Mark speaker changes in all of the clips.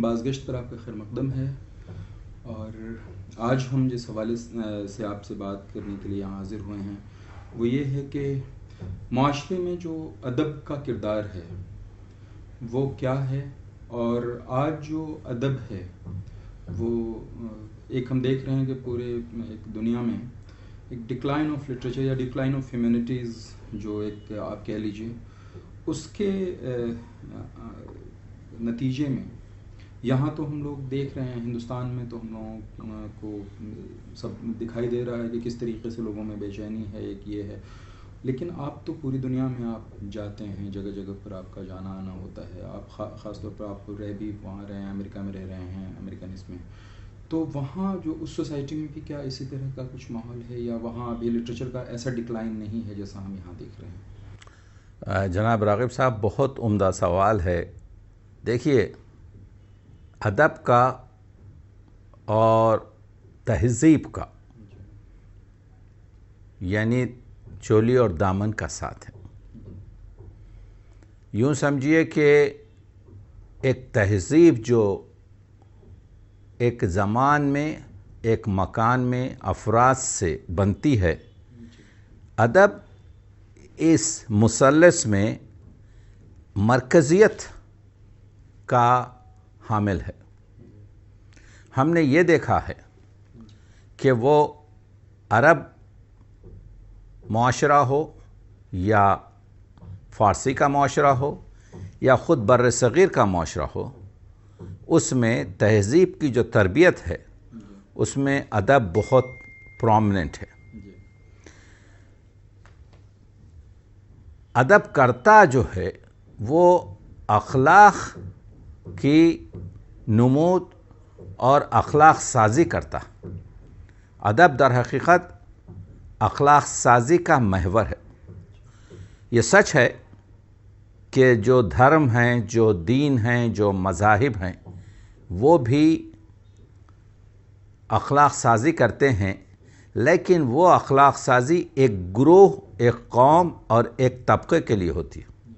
Speaker 1: بازگشت پر آپ کا خیر مقدم ہے، اور آج ہم جس حوالے سے آپ سے بات کرنے کے لیے حاضر ہوئے ہیں وہ یہ ہے کہ معاشرے میں جو ادب کا کردار ہے وہ کیا ہے، اور آج جو ادب ہے وہ ایک ہم دیکھ رہے ہیں کہ پورے ایک دنیا میں ایک ڈکلائن آف لٹریچر یا ڈکلائن آف ہیومینٹیز جو ایک آپ کہہ لیجئے اس کے نتیجے میں یہاں تو ہم لوگ دیکھ رہے ہیں، ہندوستان میں تو ہم لوگوں کو سب دکھائی دے رہا ہے کہ کس طریقے سے لوگوں میں بے چینی ہے، ایک یہ ہے، لیکن آپ تو پوری دنیا میں آپ جاتے ہیں، جگہ جگہ پر آپ کا جانا آنا ہوتا ہے، آپ خاص طور پر آپ رہ بھی وہاں رہے ہیں، امریکہ میں رہ رہے ہیں، امریکن اس میں، تو وہاں جو اس سوسائٹی میں بھی کیا اسی طرح کا کچھ ماحول ہے، یا وہاں ابھی لٹریچر کا ایسا ڈکلائن نہیں ہے جیسا ہم یہاں دیکھ رہے ہیں؟
Speaker 2: جناب راغب صاحب، بہت عمدہ سوال ہے۔ دیکھیے، ادب کا اور تہذیب کا یعنی چولی اور دامن کا ساتھ ہے۔ یوں سمجھیے کہ ایک تہذیب جو ایک زمان میں، ایک مکان میں افراد سے بنتی ہے، ادب اس مثلث میں مرکزیت کا حامل ہے۔ ہم نے یہ دیکھا ہے کہ وہ عرب معاشرہ ہو یا فارسی کا معاشرہ ہو یا خود بر صغیر کا معاشرہ ہو، اس میں تہذیب کی جو تربیت ہے اس میں ادب بہت پرومیننٹ ہے۔ ادب کرتا جو ہے وہ اخلاق کی نمود اور اخلاق سازی کرتا۔ ادب در حقیقت اخلاق سازی کا محور ہے۔ یہ سچ ہے کہ جو دھرم ہیں، جو دین ہیں، جو مذاہب ہیں، وہ بھی اخلاق سازی کرتے ہیں، لیکن وہ اخلاق سازی ایک گروہ، ایک قوم اور ایک طبقے کے لیے ہوتی ہے۔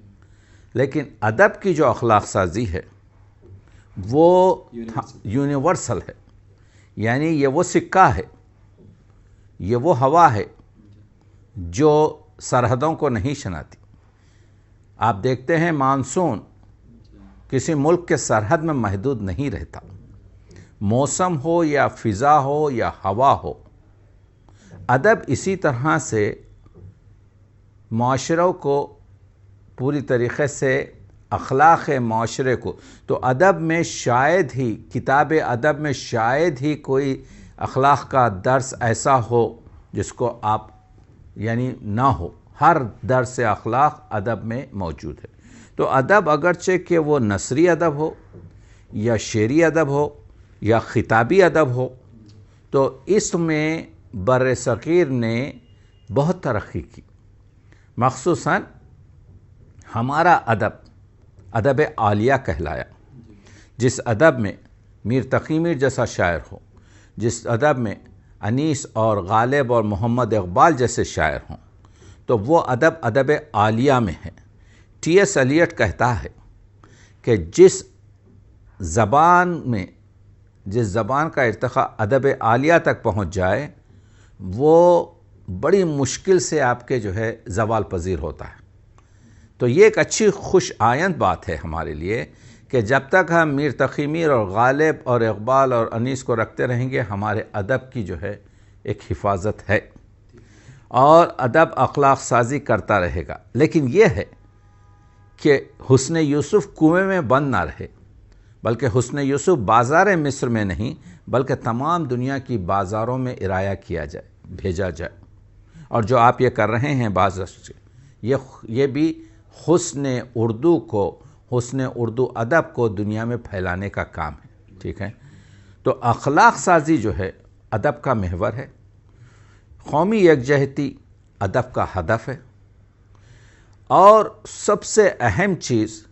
Speaker 2: لیکن ادب کی جو اخلاق سازی ہے وہ یونیورسل ہے، یعنی یہ وہ سکہ ہے، یہ وہ ہوا ہے جو سرحدوں کو نہیں شناتی۔ آپ دیکھتے ہیں مانسون کسی ملک کے سرحد میں محدود نہیں رہتا، موسم ہو یا فضا ہو یا ہوا ہو۔ ادب اسی طرح سے معاشروں کو پوری طریقے سے اخلاق معاشرے کو، تو ادب میں شاید ہی، کتاب ادب میں شاید ہی کوئی اخلاق کا درس ایسا ہو جس کو آپ یعنی نہ ہو۔ ہر درس اخلاق ادب میں موجود ہے۔ تو ادب اگرچہ کہ وہ نثری ادب ہو یا شعری ادب ہو یا خطابی ادب ہو، تو اس میں بر صغیر نے بہت ترقی کی۔ مخصوصاً ہمارا ادب عالیہ کہلایا، جس ادب میں میر تقی میر جیسا شاعر ہو، جس ادب میں انیس اور غالب اور محمد اقبال جیسے شاعر ہوں، تو وہ ادب عالیہ میں ہے۔ ٹی ایس ایلیٹ کہتا ہے کہ جس زبان کا ارتقاء ادب عالیہ تک پہنچ جائے وہ بڑی مشکل سے آپ کے جو ہے زوال پذیر ہوتا ہے۔ تو یہ ایک اچھی خوش آئند بات ہے ہمارے لیے کہ جب تک ہم میر تقی میر اور غالب اور اقبال اور انیس کو رکھتے رہیں گے، ہمارے ادب کی جو ہے ایک حفاظت ہے، اور ادب اخلاق سازی کرتا رہے گا۔ لیکن یہ ہے کہ حسن یوسف کنویں میں بند نہ رہے، بلکہ حسن یوسف بازار مصر میں نہیں بلکہ تمام دنیا کی بازاروں میں ارایہ کیا جائے، بھیجا جائے۔ اور جو آپ یہ کر رہے ہیں یہ بھی حسن اردو کو، حسن اردو ادب کو دنیا میں پھیلانے کا کام ہے، ٹھیک ہے؟ تو اخلاق سازی جو ہے ادب کا محور ہے۔ قومی یکجہتی ادب کا ہدف ہے، اور سب سے اہم چیز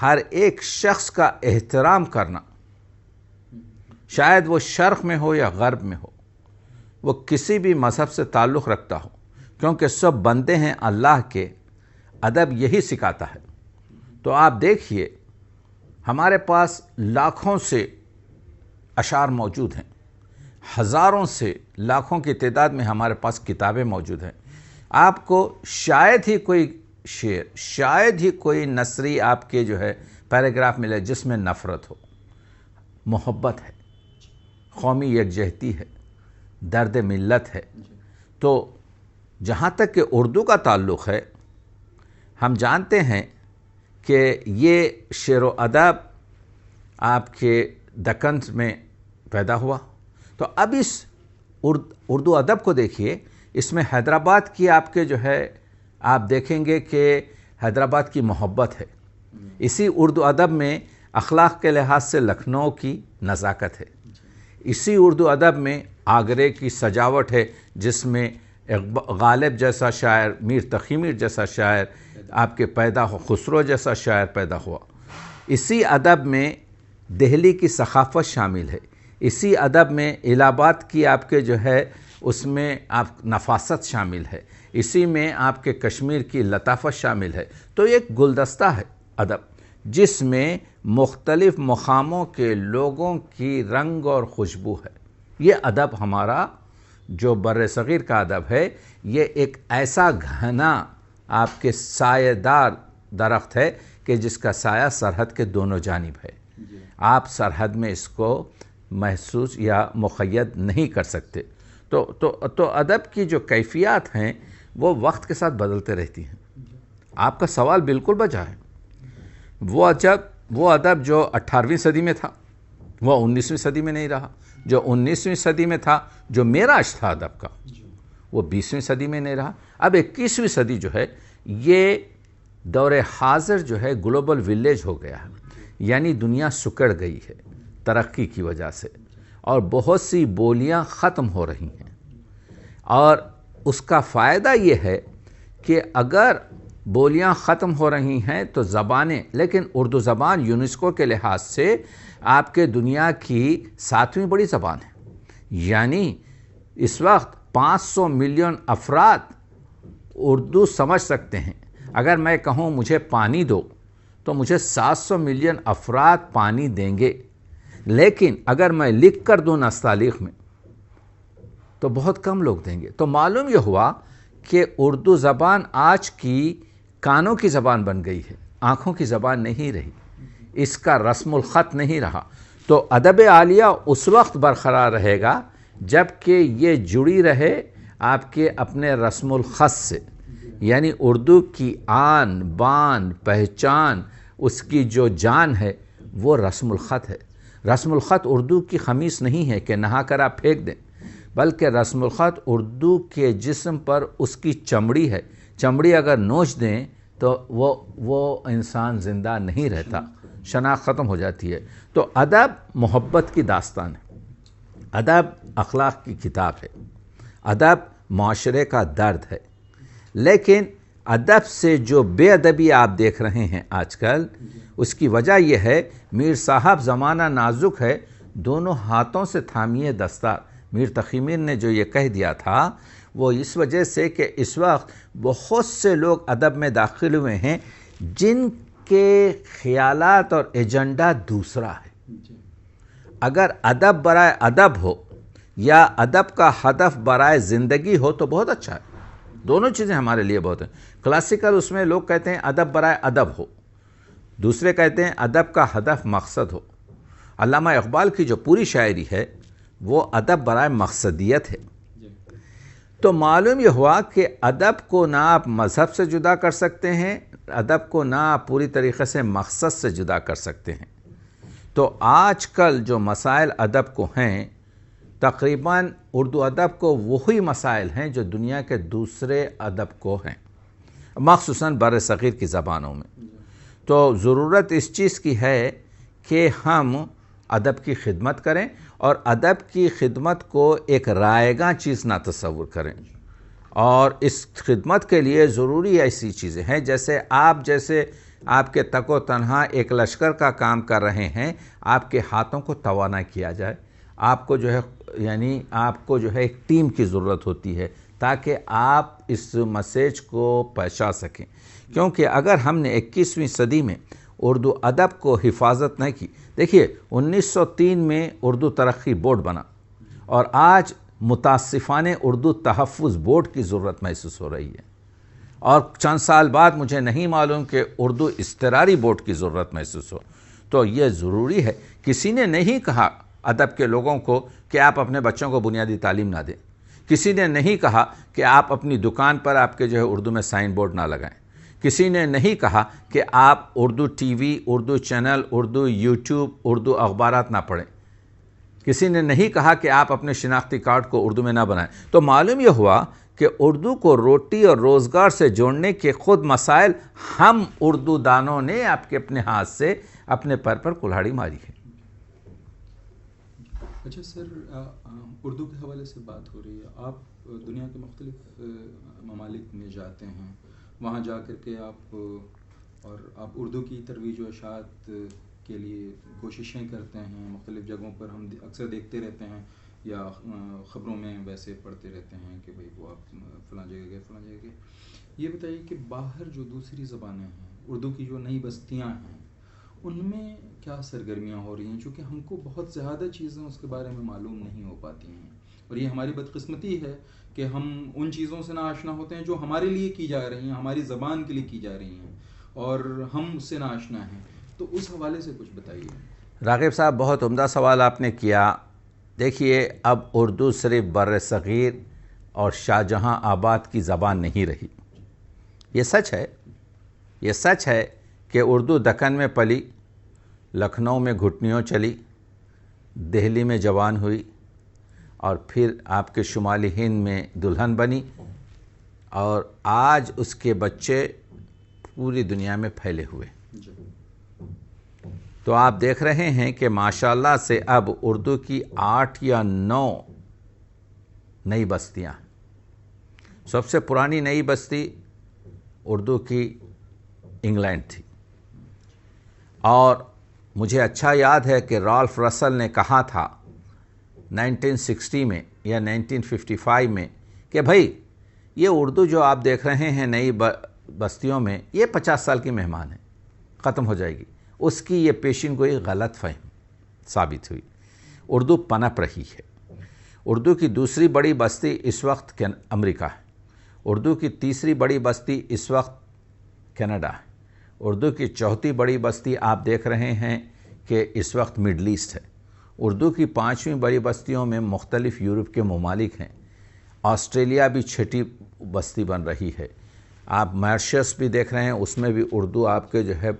Speaker 2: ہر ایک شخص کا احترام کرنا، شاید وہ شرق میں ہو یا غرب میں ہو، وہ کسی بھی مذہب سے تعلق رکھتا ہو، کیونکہ سب بندے ہیں اللہ کے۔ ادب یہی سکھاتا ہے۔ تو آپ دیکھیے ہمارے پاس لاکھوں سے اشعار موجود ہیں، ہزاروں سے لاکھوں کی تعداد میں ہمارے پاس کتابیں موجود ہیں. آپ کو شاید ہی کوئی شعر، شاید ہی کوئی نثری آپ کے جو ہے پیراگراف ملے جس میں نفرت ہو. محبت ہے، قومی یکجہتی ہے، درد ملت ہے. تو جہاں تک کہ اردو کا تعلق ہے، ہم جانتے ہیں کہ یہ شعر و ادب آپ کے دکن میں پیدا ہوا. تو اب اس اردو ادب کو دیکھیے، اس میں حیدرآباد کی آپ کے جو ہے آپ دیکھیں گے کہ حیدرآباد کی محبت ہے. اسی اردو ادب میں اخلاق کے لحاظ سے لکھنؤ کی نزاکت ہے. اسی اردو ادب میں آگرے کی سجاوٹ ہے، جس میں غالب جیسا شاعر، میر تقی میر جیسا شاعر آپ کے پیدا ہو، خسرو جیسا شاعر پیدا ہوا. اسی ادب میں دہلی کی ثقافت شامل ہے. اسی ادب میں الہ آباد کی آپ کے جو ہے اس میں آپ نفاست شامل ہے. اسی میں آپ کے کشمیر کی لطافت شامل ہے. تو ایک گلدستہ ہے ادب، جس میں مختلف مقاموں کے لوگوں کی رنگ اور خوشبو ہے. یہ ادب ہمارا جو بر صغیر کا ادب ہے، یہ ایک ایسا گھنا آپ کے سایہ دار درخت ہے کہ جس کا سایہ سرحد کے دونوں جانب ہے. آپ سرحد میں اس کو محسوس یا مقید نہیں کر سکتے. تو ادب کی جو کیفیات ہیں وہ وقت کے ساتھ بدلتے رہتی ہیں. آپ کا سوال بالکل بجا ہے. وہ ادب جو 18ویں صدی میں تھا وہ 19ویں صدی میں نہیں رہا. جو 19ویں صدی میں تھا، جو معراج تھا ادب کا، وہ 20ویں صدی میں نہیں رہا. اب 21ویں صدی جو ہے یہ دور حاضر جو ہے گلوبل ولیج ہو گیا ہے. یعنی دنیا سکڑ گئی ہے ترقی کی وجہ سے، اور بہت سی بولیاں ختم ہو رہی ہیں. اور اس کا فائدہ یہ ہے کہ اگر بولیاں ختم ہو رہی ہیں تو زبانیں، لیکن اردو زبان یونیسکو کے لحاظ سے آپ کے دنیا کی 7ویں بڑی زبان ہے. یعنی اس وقت 500 ملین افراد اردو سمجھ سکتے ہیں. اگر میں کہوں مجھے پانی دو تو مجھے 700 ملین افراد پانی دیں گے. لیکن اگر میں لکھ کر دوں نستعلیق میں تو بہت کم لوگ دیں گے. تو معلوم یہ ہوا کہ اردو زبان آج کی کانوں کی زبان بن گئی ہے، آنکھوں کی زبان نہیں رہی. اس کا رسم الخط نہیں رہا. تو ادب عالیہ اس وقت برقرار رہے گا جب کہ یہ جڑی رہے آپ کے اپنے رسم الخط سے. یعنی اردو کی آن بان پہچان، اس کی جو جان ہے وہ رسم الخط ہے. رسم الخط اردو کی خمیس نہیں ہے کہ نہا کر آپ پھینک دیں، بلکہ رسم الخط اردو کے جسم پر اس کی چمڑی ہے. چمڑی اگر نوچ دیں تو وہ انسان زندہ نہیں رہتا، شناخت ختم ہو جاتی ہے. تو ادب محبت کی داستان ہے، ادب اخلاق کی کتاب ہے، ادب معاشرے کا درد ہے. لیکن ادب سے جو بے ادبی آپ دیکھ رہے ہیں آج کل، اس کی وجہ یہ ہے میر صاحب زمانہ نازک ہے، دونوں ہاتھوں سے تھامیے دستار. میر تقی میر نے جو یہ کہہ دیا تھا وہ اس وجہ سے کہ اس وقت بہت سے لوگ ادب میں داخل ہوئے ہیں جن کے خیالات اور ایجنڈا دوسرا ہے. اگر ادب برائے ادب ہو یا ادب کا ہدف برائے زندگی ہو تو بہت اچھا ہے. دونوں چیزیں ہمارے لیے بہت ہیں. کلاسیکل اس میں لوگ کہتے ہیں ادب برائے ادب ہو، دوسرے کہتے ہیں ادب کا ہدف مقصد ہو. علامہ اقبال کی جو پوری شاعری ہے وہ ادب برائے مقصدیت ہے. تو معلوم یہ ہوا کہ ادب کو نہ آپ مذہب سے جدا کر سکتے ہیں، ادب کو نہ آپ پوری طریقے سے مقصد سے جدا کر سکتے ہیں. تو آج کل جو مسائل ادب کو ہیں، تقریباً اردو ادب کو وہی مسائل ہیں جو دنیا کے دوسرے ادب کو ہیں، مخصوصاً بر صغیر کی زبانوں میں. تو ضرورت اس چیز کی ہے کہ ہم ادب کی خدمت کریں، اور ادب کی خدمت کو ایک رائے گاں چیز نہ تصور کریں. اور اس خدمت کے لیے ضروری ایسی چیزیں ہیں جیسے آپ کے تک و تنہا ایک لشکر کا کام کر رہے ہیں، آپ کے ہاتھوں کو توانا کیا جائے. آپ کو جو ہے ایک ٹیم کی ضرورت ہوتی ہے تاکہ آپ اس میسیج کو پہنچا سکیں. کیونکہ اگر ہم نے 21ویں صدی میں اردو ادب کو حفاظت نہیں کی. دیکھیے 1903 میں اردو ترقی بورڈ بنا اور آج متاسفانہ اردو تحفظ بورڈ کی ضرورت محسوس ہو رہی ہے, اور چند سال بعد مجھے نہیں معلوم کہ اردو اضطراری بورڈ کی ضرورت محسوس ہو. تو یہ ضروری ہے. کسی نے نہیں کہا ادب کے لوگوں کو کہ آپ اپنے بچوں کو بنیادی تعلیم نہ دیں. کسی نے نہیں کہا کہ آپ اپنی دکان پر آپ کے جو ہے اردو میں سائن بورڈ نہ لگائیں. کسی نے نہیں کہا کہ آپ Urdu T V, Urdu channel, Urdu YouTube, Urdu اخبارات نہ پڑھیں. کسی نے نہیں کہا کہ آپ اپنے شناختی کارڈ کو اردو میں نہ بنائیں. تو معلوم یہ ہوا کہ اردو کو روٹی اور روزگار سے جوڑنے کے خود مسائل ہم اردو دانوں نے آپ کے اپنے ہاتھ سے اپنے پر کلہاڑی ماری ہے.
Speaker 1: اچھا سر, اردو کے حوالے سے بات ہو رہی ہے. آپ دنیا کے مختلف ممالک میں جاتے ہیں, وہاں جا کر کے آپ اردو کی ترویج و اشاعت کے لیے کوششیں کرتے ہیں. مختلف جگہوں پر ہم اکثر دیکھتے رہتے ہیں یا خبروں میں ویسے پڑھتے رہتے ہیں کہ بھئی وہ آپ فلاں جگہ گئے, فلاں جگہ گئے. یہ بتائیے کہ باہر جو دوسری زبانیں ہیں, اردو کی جو نئی بستیاں ہیں, ان میں کیا سرگرمیاں ہو رہی ہیں؟ چونکہ ہم کو بہت زیادہ چیزیں اس کے بارے میں معلوم نہیں ہو پاتی ہیں, اور یہ ہماری بدقسمتی ہے کہ ہم ان چیزوں سے ناآشنا ہوتے ہیں جو ہمارے لیے کی جا رہی ہیں, ہماری زبان کے لیے کی جا رہی ہیں, اور ہم اس سے ناآشنا ہیں. تو اس حوالے سے کچھ بتائیے.
Speaker 2: راغب صاحب, بہت عمدہ سوال آپ نے کیا. دیکھیے, اب اردو صرف بر صغیر اور شاہ جہاں آباد کی زبان نہیں رہی. یہ سچ ہے, یہ سچ ہے کہ اردو دکن میں پلی, لکھنؤ میں گھٹنیوں چلی, دہلی میں جوان ہوئی, اور پھر آپ کے شمالی ہند میں دلہن بنی, اور آج اس کے بچے پوری دنیا میں پھیلے ہوئے. تو آپ دیکھ رہے ہیں کہ ماشاءاللہ سے اب اردو کی 8 یا 9 نئی بستیاں. سب سے پرانی نئی بستی اردو کی انگلینڈ تھی, اور مجھے اچھا یاد ہے کہ رالف رسل نے کہا تھا 1960 میں یا 1955 میں کہ بھائی یہ اردو جو آپ دیکھ رہے ہیں نئی بستیوں میں, یہ 50 سال کی مہمان ہے, ختم ہو جائے گی. اس کی یہ پیشین گوئی غلط فہم ثابت ہوئی. اردو پنپ رہی ہے. اردو کی دوسری بڑی بستی اس وقت امریکہ ہے. اردو کی تیسری بڑی بستی اس وقت کینیڈا ہے. اردو کی چوتھی بڑی بستی آپ دیکھ رہے ہیں کہ اس وقت مڈل ایسٹ ہے. اردو کی 5ویں بڑی بستیوں میں مختلف یورپ کے ممالک ہیں. آسٹریلیا بھی 6ٹھی بستی بن رہی ہے. آپ ماریشس بھی دیکھ رہے ہیں, اس میں بھی اردو آپ کے جو ہے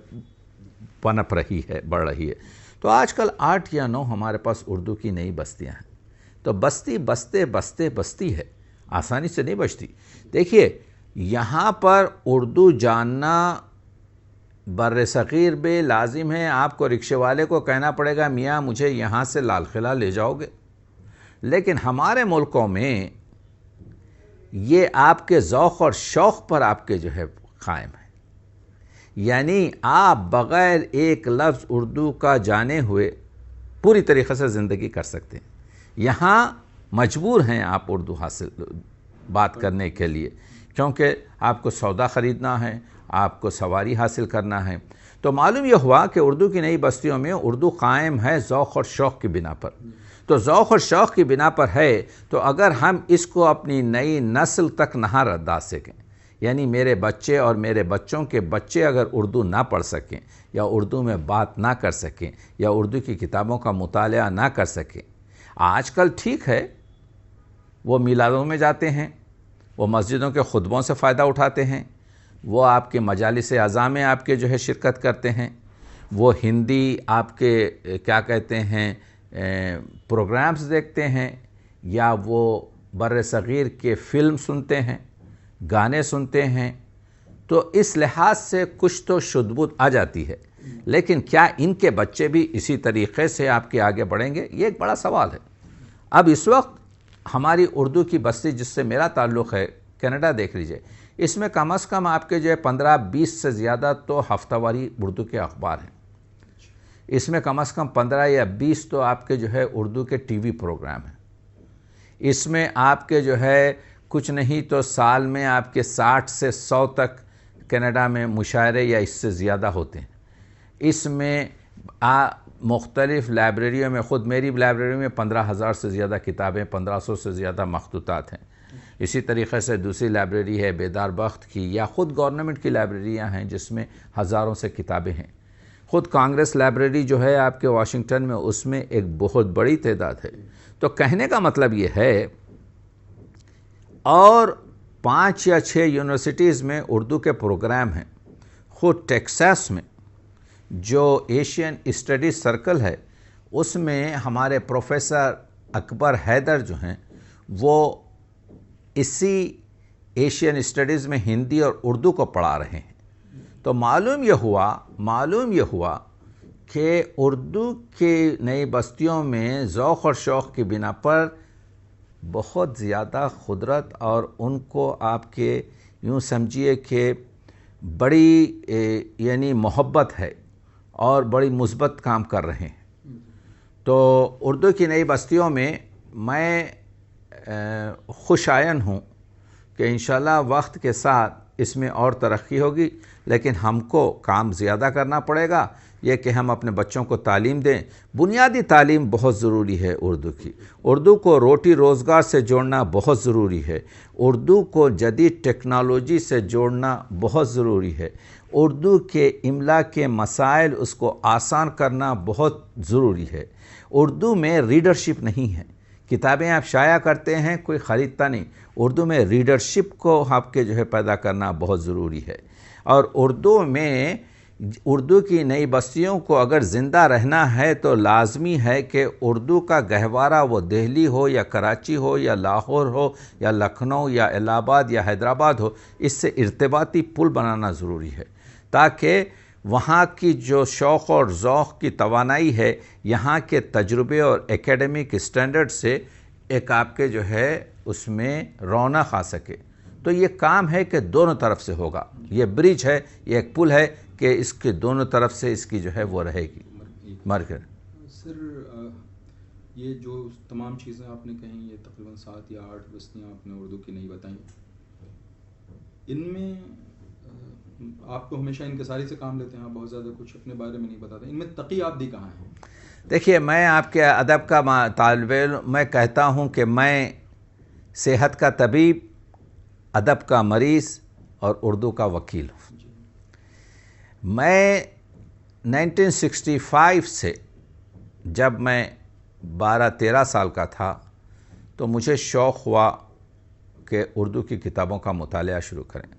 Speaker 2: پنپ رہی ہے, بڑھ رہی ہے. تو آج کل 8 یا 9 ہمارے پاس اردو کی نئی بستیاں ہیں. تو بستی بستی ہے, آسانی سے نہیں بچتی. دیکھیے, یہاں پر اردو جاننا بر صغیر میں لازم ہے. آپ کو رکشے والے کو کہنا پڑے گا میاں مجھے یہاں سے لال قلعہ لے جاؤ گے. لیکن ہمارے ملکوں میں یہ آپ کے ذوق اور شوق پر آپ کے جو ہے قائم ہے. یعنی آپ بغیر ایک لفظ اردو کا جانے ہوئے پوری طریقے سے زندگی کر سکتے ہیں. یہاں مجبور ہیں آپ اردو حاصل بات کرنے کے لیے, کیونکہ آپ کو سودا خریدنا ہے, آپ کو سواری حاصل کرنا ہے. تو معلوم یہ ہوا کہ اردو کی نئی بستیوں میں اردو قائم ہے ذوق اور شوق کی بنا پر. تو ذوق اور شوق کی بنا پر ہے, تو اگر ہم اس کو اپنی نئی نسل تک نہ ردا سکیں, یعنی میرے بچے اور میرے بچوں کے بچے اگر اردو نہ پڑھ سکیں یا اردو میں بات نہ کر سکیں یا اردو کی کتابوں کا مطالعہ نہ کر سکیں. آج کل ٹھیک ہے وہ میلادوں میں جاتے ہیں, وہ مسجدوں کے خطبوں سے فائدہ اٹھاتے ہیں, وہ آپ کے مجالس اعزاء میں آپ کے جو ہے شرکت کرتے ہیں, وہ ہندی آپ کے کیا کہتے ہیں پروگرامز دیکھتے ہیں, یا وہ بر صغیر کے فلم سنتے ہیں, گانے سنتے ہیں. تو اس لحاظ سے کچھ تو شد بد آ جاتی ہے. لیکن کیا ان کے بچے بھی اسی طریقے سے آپ کے آگے بڑھیں گے؟ یہ ایک بڑا سوال ہے. اب اس وقت ہماری اردو کی بستی جس سے میرا تعلق ہے, کینیڈا دیکھ لیجئے, اس میں کم از کم آپ کے جو ہے 15-20 سے زیادہ تو ہفتہ واری اردو کے اخبار ہیں. اس میں کم از کم 15 یا 20 تو آپ کے جو ہے اردو کے ٹی وی پروگرام ہیں. اس میں آپ کے جو ہے کچھ نہیں تو سال میں آپ کے 60 سے 100 تک کینیڈا میں مشاعرے یا اس سے زیادہ ہوتے ہیں. اس میں مختلف لائبریریوں میں، خود میری لائبریری میں 15,000 سے زیادہ کتابیں، 1500 سے زیادہ مخطوطات ہیں. اسی طریقے سے دوسری لائبریری ہے بیدار بخت کی، یا خود گورنمنٹ کی لائبریریاں ہیں جس میں ہزاروں سے کتابیں ہیں. خود کانگریس لائبریری جو ہے آپ کے واشنگٹن میں، اس میں ایک بہت بڑی تعداد ہے. تو کہنے کا مطلب یہ ہے، اور 5 یا 6 یونیورسٹیز میں اردو کے پروگرام ہیں. خود ٹیکساس میں جو ایشین اسٹڈیز سرکل ہے، اس میں ہمارے پروفیسر اکبر حیدر جو ہیں، وہ اسی ایشین اسٹڈیز میں ہندی اور اردو کو پڑھا رہے ہیں. تو معلوم یہ ہوا کہ اردو کی نئی بستیوں میں ذوق اور شوق کی بنا پر بہت زیادہ قدرت، اور ان کو آپ کے یوں سمجھیے کہ بڑی یعنی محبت ہے اور بڑی مثبت کام کر رہے ہیں. تو اردو کی نئی بستیوں میں خوش آئن ہوں کہ انشاءاللہ وقت کے ساتھ اس میں اور ترقی ہوگی، لیکن ہم کو کام زیادہ کرنا پڑے گا. یہ کہ ہم اپنے بچوں کو تعلیم دیں. بنیادی تعلیم بہت ضروری ہے اردو کی. اردو کو روٹی روزگار سے جوڑنا بہت ضروری ہے. اردو کو جدید ٹیکنالوجی سے جوڑنا بہت ضروری ہے. اردو کے املا کے مسائل اس کو آسان کرنا بہت ضروری ہے. اردو میں ریڈرشپ نہیں ہے. کتابیں آپ شائع کرتے ہیں، کوئی خریدتا نہیں. اردو میں ریڈرشپ کو آپ کے جو ہے پیدا کرنا بہت ضروری ہے. اور اردو کی نئی بستیوں کو اگر زندہ رہنا ہے تو لازمی ہے کہ اردو کا گہوارہ، وہ دہلی ہو یا کراچی ہو یا لاہور ہو یا لکھنؤ یا الہ آباد یا حیدرآباد ہو، اس سے ارتباطی پل بنانا ضروری ہے، تاکہ وہاں کی جو شوق اور ذوق کی توانائی ہے، یہاں کے تجربے اور ایکیڈمک اسٹینڈرڈ سے ایک آپ کے جو ہے اس میں رونق آ سکے. تو یہ کام ہے کہ دونوں طرف سے ہوگا. یہ برج ہے، یہ ایک پل ہے کہ اس کے دونوں طرف سے اس کی جو ہے وہ رہے گی. مرکز
Speaker 1: سر، یہ جو تمام چیزیں آپ نے کہیں، یہ تقریباً 7 یا 8 بستیاں آپ نے اردو کی نہیں بتائیں. ان میں آپ تو ہمیشہ انکساری سے کام لیتے ہیں، آپ بہت زیادہ کچھ اپنے بارے میں نہیں بتاتے. ان میں تقی آبدی کہاں ہے؟
Speaker 2: دیکھیے، میں آپ کے ادب کا طالب علم، میں کہتا ہوں کہ میں صحت کا طبیب، ادب کا مریض اور اردو کا وکیل ہوں. میں 1965 سے جب میں 12-13 سال کا تھا تو مجھے شوق ہوا کہ اردو کی کتابوں کا مطالعہ شروع کریں.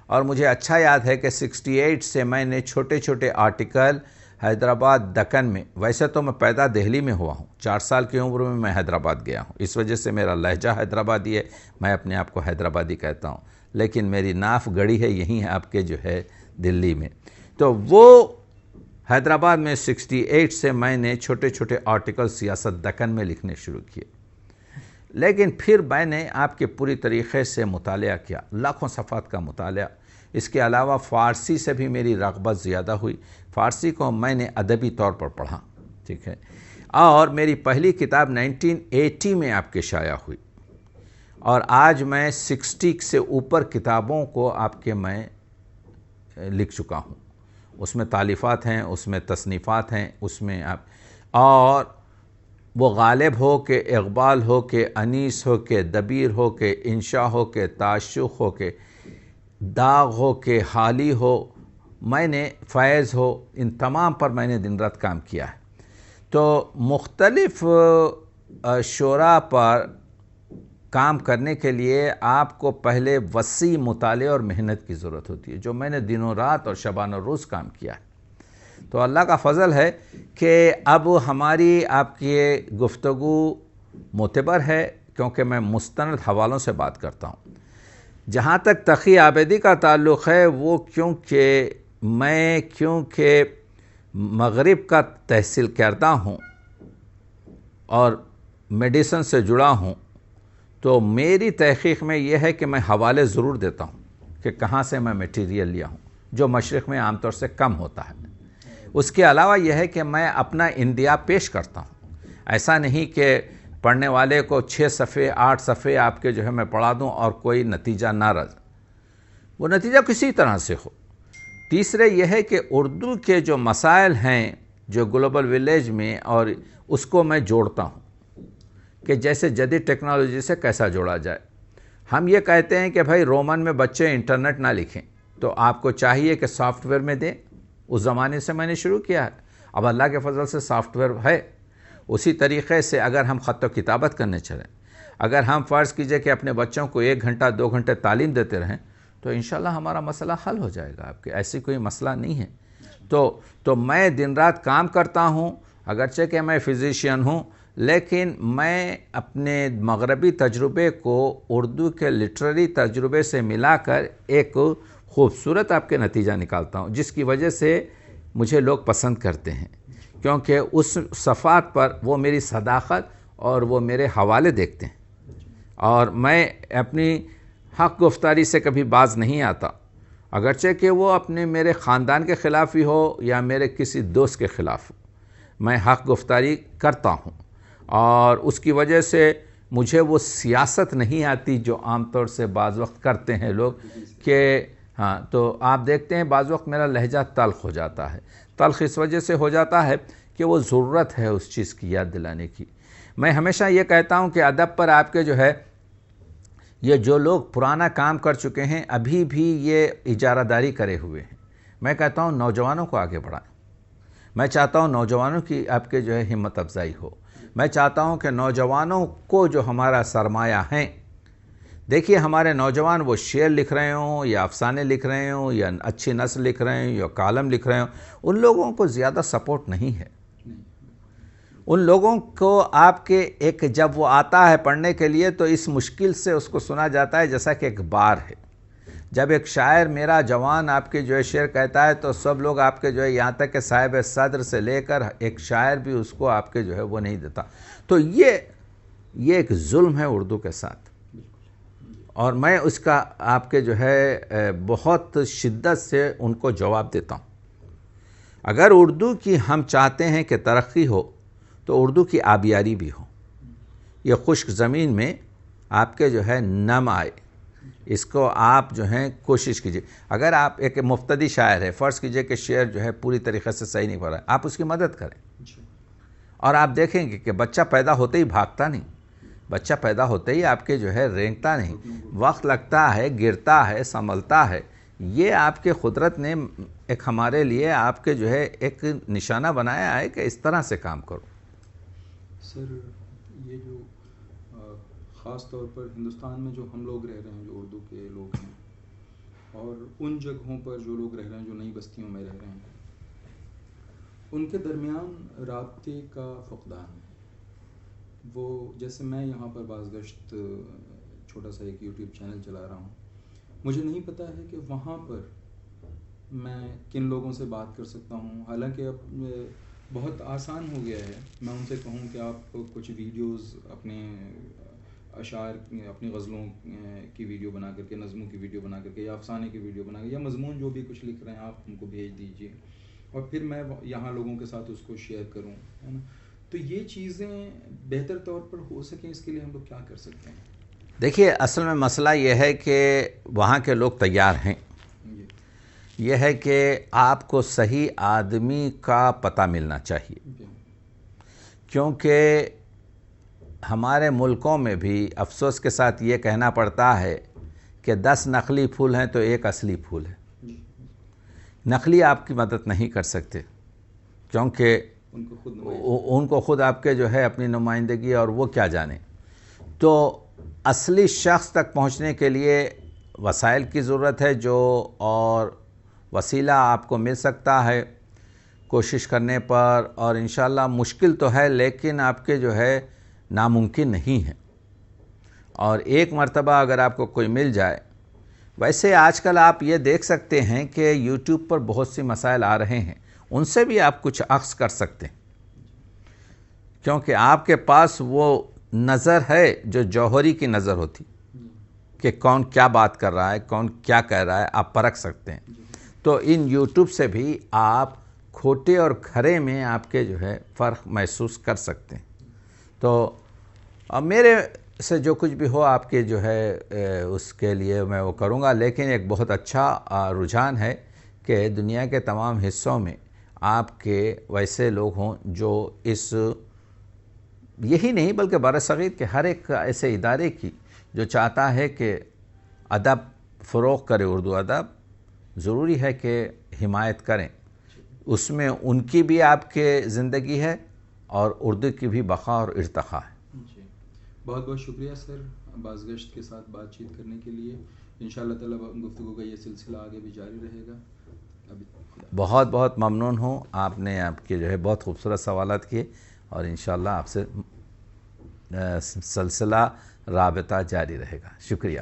Speaker 2: اور مجھے اچھا یاد ہے کہ 68 سے میں نے چھوٹے چھوٹے آرٹیکل حیدرآباد دکن میں، ویسے تو میں پیدا دہلی میں ہوا ہوں، 4 سال کی عمر میں میں حیدرآباد گیا ہوں، اس وجہ سے میرا لہجہ حیدرآبادی ہے، میں اپنے آپ کو حیدرآبادی کہتا ہوں، لیکن میری ناف گڑی ہے یہیں ہے آپ کے جو ہے دلی میں. تو وہ حیدرآباد میں 68 سے میں نے چھوٹے چھوٹے آرٹیکل سیاست دکن میں لکھنے شروع کیے. لیکن پھر میں نے آپ کے پوری طریقے سے مطالعہ کیا، لاکھوں صفحات کا مطالعہ. اس کے علاوہ فارسی سے بھی میری رغبت زیادہ ہوئی. فارسی کو میں نے ادبی طور پر پڑھا، ٹھیک ہے. اور میری پہلی کتاب 1980 میں آپ کے شائع ہوئی. اور آج میں 60 سے اوپر کتابوں کو آپ کے میں لکھ چکا ہوں. اس میں تالیفات ہیں، اس میں تصنیفات ہیں، اس میں آپ، اور وہ غالب ہو کہ اقبال ہو کہ انیس ہو کہ دبیر ہو کہ انشا ہو کہ تعشق ہو کہ داغ ہو کہ حالی ہو، میں نے فیض ہو، ان تمام پر میں نے دن رات کام کیا ہے. تو مختلف شعراء پر کام کرنے کے لیے آپ کو پہلے وسیع مطالعے اور محنت کی ضرورت ہوتی ہے، جو میں نے دنوں رات اور شبانہ روز کام کیا ہے. تو اللہ کا فضل ہے کہ اب ہماری آپ کی گفتگو معتبر ہے، کیونکہ میں مستند حوالوں سے بات کرتا ہوں. جہاں تک تقی آبدی کا تعلق ہے، وہ کیونکہ مغرب کا تحصیل کردہ ہوں اور میڈیسن سے جڑا ہوں، تو میری تحقیق میں یہ ہے کہ میں حوالے ضرور دیتا ہوں کہ کہاں سے میں میٹیریل لیا ہوں، جو مشرق میں عام طور سے کم ہوتا ہے. اس کے علاوہ یہ ہے کہ میں اپنا اندیا پیش کرتا ہوں. ایسا نہیں کہ پڑھنے والے کو 6 صفحے 8 صفحے آپ کے جو ہے میں پڑھا دوں اور کوئی نتیجہ نہ رہے. وہ نتیجہ کسی طرح سے ہو، تیسرے یہ ہے کہ اردو کے جو مسائل ہیں جو گلوبل ولیج میں، اور اس کو میں جوڑتا ہوں کہ جیسے جدید ٹیکنالوجی سے کیسا جوڑا جائے۔ ہم یہ کہتے ہیں کہ بھائی رومن میں بچے انٹرنیٹ نہ لکھیں، تو آپ کو چاہیے کہ سافٹ ویئر میں دیں۔ اس زمانے سے میں نے شروع کیا ہے، اب اللہ کے فضل سے سافٹ ویئر ہے۔ اسی طریقے سے اگر ہم خط و کتابت کرنے چلیں، اگر ہم فرض کیجئے کہ اپنے بچوں کو 1 گھنٹہ 2 گھنٹے تعلیم دیتے رہیں، تو انشاءاللہ ہمارا مسئلہ حل ہو جائے گا۔ آپ کے ایسی کوئی مسئلہ نہیں ہے۔ تو میں دن رات کام کرتا ہوں، اگرچہ کہ میں فزیشین ہوں، لیکن میں اپنے مغربی تجربے کو اردو کے لٹریری تجربے سے ملا کر ایک خوبصورت آپ کے نتیجہ نکالتا ہوں، جس کی وجہ سے مجھے لوگ پسند کرتے ہیں، کیونکہ اس صفحات پر وہ میری صداقت اور وہ میرے حوالے دیکھتے ہیں، اور میں اپنی حق گفتاری سے کبھی باز نہیں آتا، اگرچہ کہ وہ اپنے میرے خاندان کے خلاف ہی ہو یا میرے کسی دوست کے خلاف ہو، میں حق گفتاری کرتا ہوں، اور اس کی وجہ سے مجھے وہ سیاست نہیں آتی جو عام طور سے بعض وقت کرتے ہیں لوگ، کہ ہاں تو آپ دیکھتے ہیں بعض وقت میرا لہجہ تلخ ہو جاتا ہے۔ تلخ اس وجہ سے ہو جاتا ہے کہ وہ ضرورت ہے اس چیز کی یاد دلانے کی۔ میں ہمیشہ یہ کہتا ہوں کہ ادب پر آپ کے جو ہے یہ جو لوگ پرانا کام کر چکے ہیں ابھی بھی یہ اجارہ داری کرے ہوئے ہیں، میں کہتا ہوں نوجوانوں کو آگے بڑھائیں۔ میں چاہتا ہوں نوجوانوں کی آپ کے جو ہے ہمت افزائی ہو۔ میں چاہتا ہوں کہ نوجوانوں کو جو ہمارا سرمایہ ہیں، دیکھیے ہمارے نوجوان وہ شعر لکھ رہے ہوں یا افسانے لکھ رہے ہوں یا اچھی نثر لکھ رہے ہوں یا کالم لکھ رہے ہوں، ان لوگوں کو زیادہ سپورٹ نہیں ہے۔ ان لوگوں کو آپ کے ایک جب وہ آتا ہے پڑھنے کے لیے تو اس مشکل سے اس کو سنا جاتا ہے جیسا کہ ایک بار ہے۔ جب ایک شاعر میرا جوان آپ کے جو ہے شعر کہتا ہے تو سب لوگ آپ کے جو ہے یہاں تک کہ صاحب صدر سے لے کر ایک شاعر بھی اس کو آپ کے جو ہے وہ نہیں دیتا۔ تو یہ ایک ظلم ہے اردو کے ساتھ، اور میں اس کا آپ کے جو ہے بہت شدت سے ان کو جواب دیتا ہوں۔ اگر اردو کی ہم چاہتے ہیں کہ ترقی ہو تو اردو کی آبیاری بھی ہو، یہ خشک زمین میں آپ کے جو ہے نم آئے، اس کو آپ جو ہیں کوشش کیجئے۔ اگر آپ ایک مبتدی شاعر ہے، فرض کیجئے کہ شعر جو ہے پوری طریقے سے صحیح نہیں پڑھ رہا ہے، آپ اس کی مدد کریں، اور آپ دیکھیں گے کہ بچہ پیدا ہوتے ہی بھاگتا نہیں، بچہ پیدا ہوتے ہی آپ کے جو ہے رینگتا نہیں، وقت لگتا ہے، گرتا ہے، سنبھلتا ہے۔ یہ آپ کے قدرت نے ایک ہمارے لیے آپ کے جو ہے ایک نشانہ بنایا ہے کہ اس طرح سے کام کرو۔
Speaker 1: سر یہ جو خاص طور پر ہندوستان میں جو ہم لوگ رہ رہے ہیں، جو اردو کے لوگ ہیں، اور ان جگہوں پر جو لوگ رہ رہے ہیں جو نئی بستیوں میں رہ رہے ہیں، ان کے درمیان رابطے کا فقدان ہے۔ وہ جیسے میں یہاں پر بعض گشت چھوٹا سا ایک یوٹیوب چینل چلا رہا ہوں، مجھے نہیں پتہ ہے کہ وہاں پر میں کن لوگوں سے بات کر سکتا ہوں، حالانکہ اب بہت آسان ہو گیا ہے۔ میں ان سے کہوں کہ آپ کچھ ویڈیوز اپنے اشعار، اپنی غزلوں کی ویڈیو بنا کر کے، نظموں کی ویڈیو بنا کر کے، یا افسانے کی ویڈیو بنا کر کے، یا مضمون جو بھی کچھ لکھ رہے ہیں آپ ان کو بھیج دیجئے، اور پھر میں یہاں لوگوں کے ساتھ اس کو شیئر کروں، ہے نا؟ تو یہ چیزیں بہتر طور پر ہو سکیں، اس کے لیے ہم لوگ کیا کر سکتے ہیں؟
Speaker 2: دیکھیے اصل میں مسئلہ یہ ہے کہ وہاں کے لوگ تیار ہیں، یہ ہے کہ آپ کو صحیح آدمی کا پتہ ملنا چاہیے، کیونکہ ہمارے ملکوں میں بھی افسوس کے ساتھ یہ کہنا پڑتا ہے کہ 10 نقلی پھول ہیں تو ایک اصلی پھول ہے۔ نقلی آپ کی مدد نہیں کر سکتے، کیونکہ ان کو خود آپ کے جو ہے اپنی نمائندگی اور وہ کیا جانے۔ تو اصلی شخص تک پہنچنے کے لیے وسائل کی ضرورت ہے، جو اور وسیلہ آپ کو مل سکتا ہے کوشش کرنے پر، اور انشاءاللہ مشکل تو ہے لیکن آپ کے جو ہے ناممکن نہیں ہے، اور ایک مرتبہ اگر آپ کو کوئی مل جائے۔ ویسے آج کل آپ یہ دیکھ سکتے ہیں کہ یوٹیوب پر بہت سی مسائل آ رہے ہیں، ان سے بھی آپ کچھ اخذ کر سکتے ہیں، کیونکہ آپ کے پاس وہ نظر ہے جو جوہری کی نظر ہوتی کہ کون کیا بات کر رہا ہے، کون کیا کہہ رہا ہے، آپ پرکھ سکتے ہیں۔ تو ان یوٹیوب سے بھی آپ کھوٹے اور کھرے میں آپ کے جو ہے فرق محسوس کر سکتے ہیں۔ تو میرے سے جو کچھ بھی ہو آپ کے جو ہے اس کے لیے میں وہ کروں گا، لیکن ایک بہت اچھا رجحان ہے کہ دنیا کے تمام حصوں میں آپ کے ویسے لوگ ہوں جو اس یہی نہیں بلکہ برصغیر کے ہر ایک ایسے ادارے کی جو چاہتا ہے کہ ادب فروغ کرے، اردو ادب ضروری ہے کہ حمایت کریں. اس میں ان کی بھی آپ کے زندگی ہے اور اردو کی بھی بقا اور ارتقاء ہے.
Speaker 1: جی بہت بہت شکریہ سر بازگشت کے ساتھ بات چیت کرنے کے لیے. انشاءاللہ تعالیٰ گفتگو کا یہ سلسلہ آگے بھی جاری رہے گا.
Speaker 2: بہت بہت ممنون ہوں. آپ نے آپ کے جو ہے بہت خوبصورت سوالات کیے اور انشاءاللہ آپ سے سلسلہ رابطہ جاری رہے گا. شکریہ.